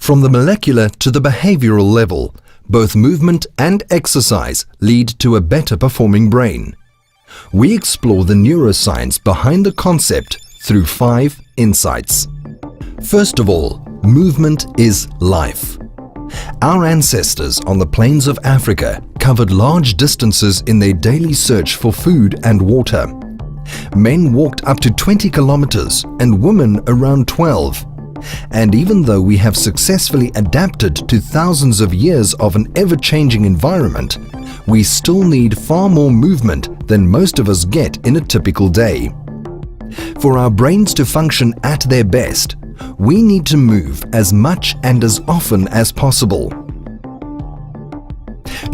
From the molecular to the behavioral level, both movement and exercise lead to a better performing brain. We explore the neuroscience behind the concept through 5 insights. First of all, movement is life. Our ancestors on the plains of Africa covered large distances in their daily search for food and water. Men walked up to 20 kilometers and women around 12. And even though we have successfully adapted to thousands of years of an ever-changing environment, we still need far more movement than most of us get in a typical day. For our brains to function at their best, we need to move as much and as often as possible.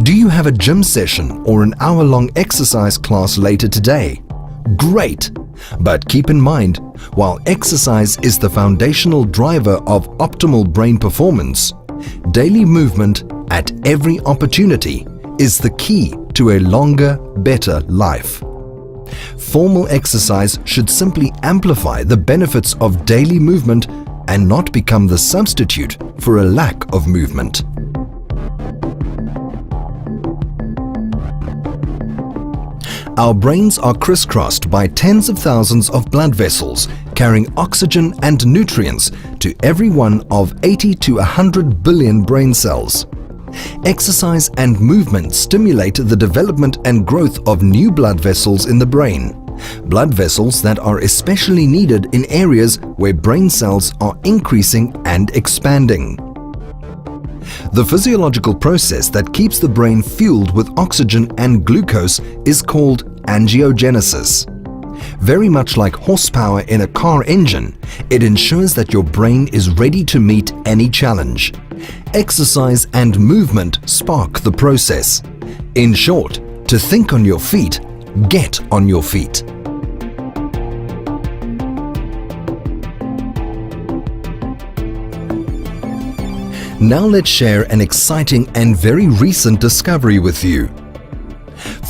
Do you have a gym session or an hour-long exercise class later today? Great! But keep in mind, while exercise is the foundational driver of optimal brain performance, daily movement at every opportunity is the key to a longer, better life. Formal exercise should simply amplify the benefits of daily movement and not become the substitute for a lack of movement. Our brains are crisscrossed by tens of thousands of blood vessels carrying oxygen and nutrients to every one of 80 to 100 billion brain cells. Exercise and movement stimulate the development and growth of new blood vessels in the brain. Blood vessels that are especially needed in areas where brain cells are increasing and expanding. The physiological process that keeps the brain fueled with oxygen and glucose is called angiogenesis. Very much like horsepower in a car engine, it ensures that your brain is ready to meet any challenge. Exercise and movement spark the process. In short, to think on your feet, get on your feet. Now let's share an exciting and very recent discovery with you.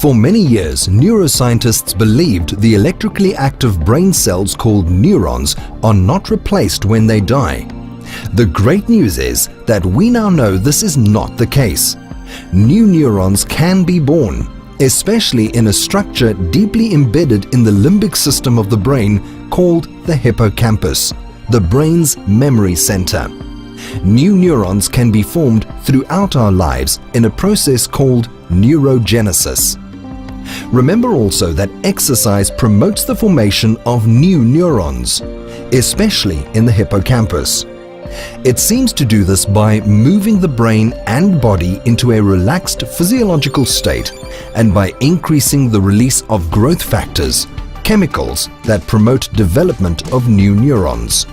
For many years, neuroscientists believed the electrically active brain cells called neurons are not replaced when they die. The great news is that we now know this is not the case. New neurons can be born, especially in a structure deeply embedded in the limbic system of the brain called the hippocampus, the brain's memory center. New neurons can be formed throughout our lives in a process called neurogenesis. Remember also that exercise promotes the formation of new neurons, especially in the hippocampus. It seems to do this by moving the brain and body into a relaxed physiological state and by increasing the release of growth factors, chemicals that promote development of new neurons.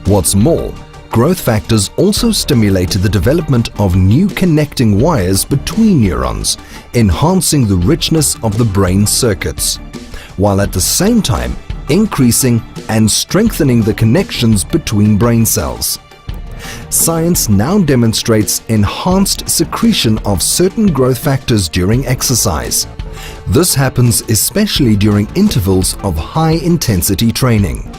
What's more, growth factors also stimulate the development of new connecting wires between neurons, enhancing the richness of the brain circuits, while at the same time increasing and strengthening the connections between brain cells. Science now demonstrates enhanced secretion of certain growth factors during exercise. This happens especially during intervals of high-intensity training.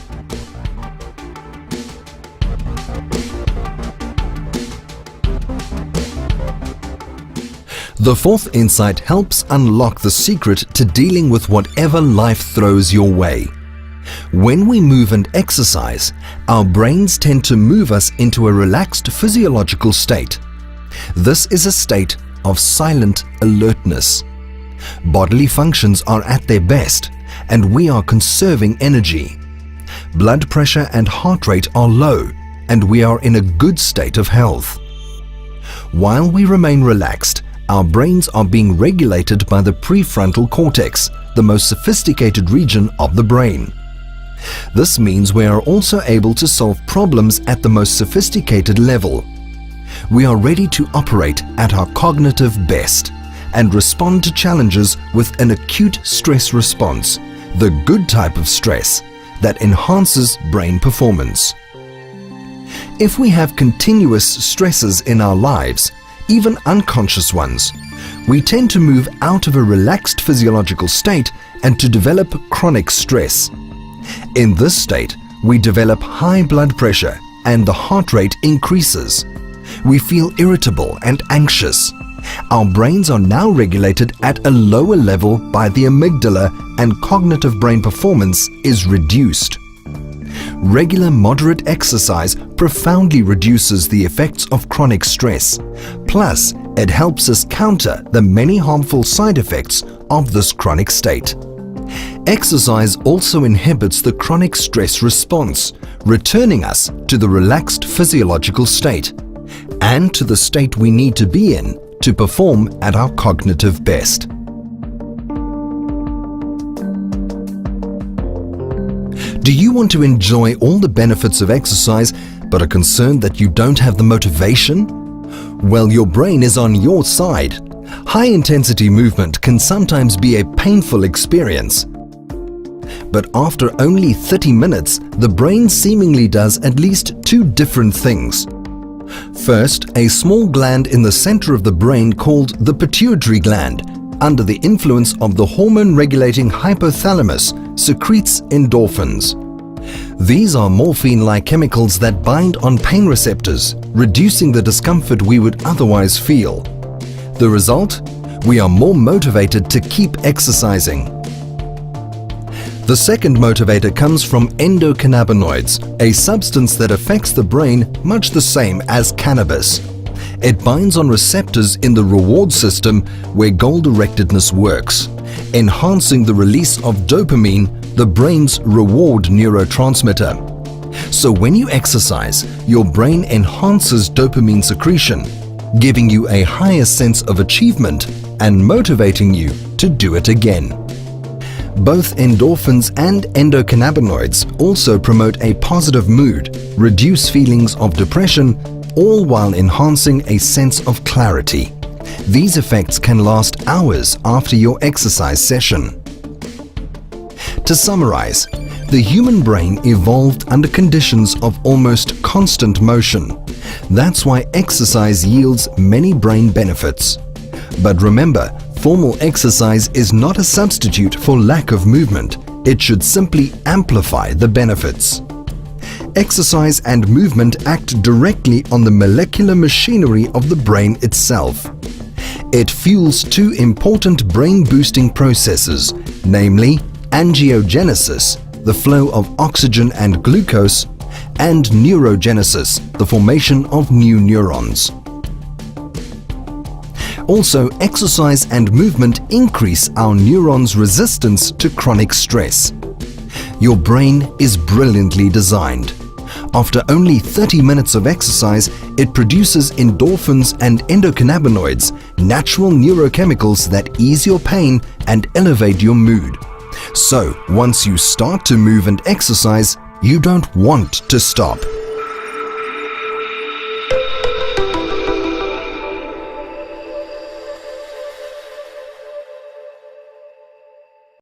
The fourth insight helps unlock the secret to dealing with whatever life throws your way. When we move and exercise, our brains tend to move us into a relaxed physiological state. This is a state of silent alertness. Bodily functions are at their best, and we are conserving energy. Blood pressure and heart rate are low, and we are in a good state of health. While we remain relaxed, our brains are being regulated by the prefrontal cortex, the most sophisticated region of the brain. This means we are also able to solve problems at the most sophisticated level. We are ready to operate at our cognitive best and respond to challenges with an acute stress response, the good type of stress that enhances brain performance. If we have continuous stresses in our lives, even unconscious ones, we tend to move out of a relaxed physiological state and to develop chronic stress. In this state, we develop high blood pressure, and the heart rate increases. We feel irritable and anxious. Our brains are now regulated at a lower level by the amygdala, and cognitive brain performance is reduced. Regular moderate exercise profoundly reduces the effects of chronic stress. Plus, it helps us counter the many harmful side effects of this chronic state. Exercise also inhibits the chronic stress response, returning us to the relaxed physiological state and to the state we need to be in to perform at our cognitive best. Do you want to enjoy all the benefits of exercise but are concerned that you don't have the motivation? Well, your brain is on your side. High-intensity movement can sometimes be a painful experience. But after only 30 minutes, the brain seemingly does at least two different things. First, a small gland in the center of the brain called the pituitary gland, under the influence of the hormone-regulating hypothalamus, secretes endorphins. These are morphine-like chemicals that bind on pain receptors, reducing the discomfort we would otherwise feel. The result? We are more motivated to keep exercising. The second motivator comes from endocannabinoids, a substance that affects the brain much the same as cannabis. It binds on receptors in the reward system where goal-directedness works, enhancing the release of dopamine, the brain's reward neurotransmitter. So when you exercise, your brain enhances dopamine secretion, giving you a higher sense of achievement and motivating you to do it again. Both endorphins and endocannabinoids also promote a positive mood, reduce feelings of depression, all while enhancing a sense of clarity. These effects can last hours after your exercise session. To summarize, the human brain evolved under conditions of almost constant motion. That's why exercise yields many brain benefits. But remember, formal exercise is not a substitute for lack of movement. It should simply amplify the benefits. Exercise and movement act directly on the molecular machinery of the brain itself. It fuels two important brain-boosting processes, namely angiogenesis, the flow of oxygen and glucose, and neurogenesis, the formation of new neurons. Also, exercise and movement increase our neurons' resistance to chronic stress. Your brain is brilliantly designed. After only 30 minutes of exercise, it produces endorphins and endocannabinoids, natural neurochemicals that ease your pain and elevate your mood. So, once you start to move and exercise, you don't want to stop.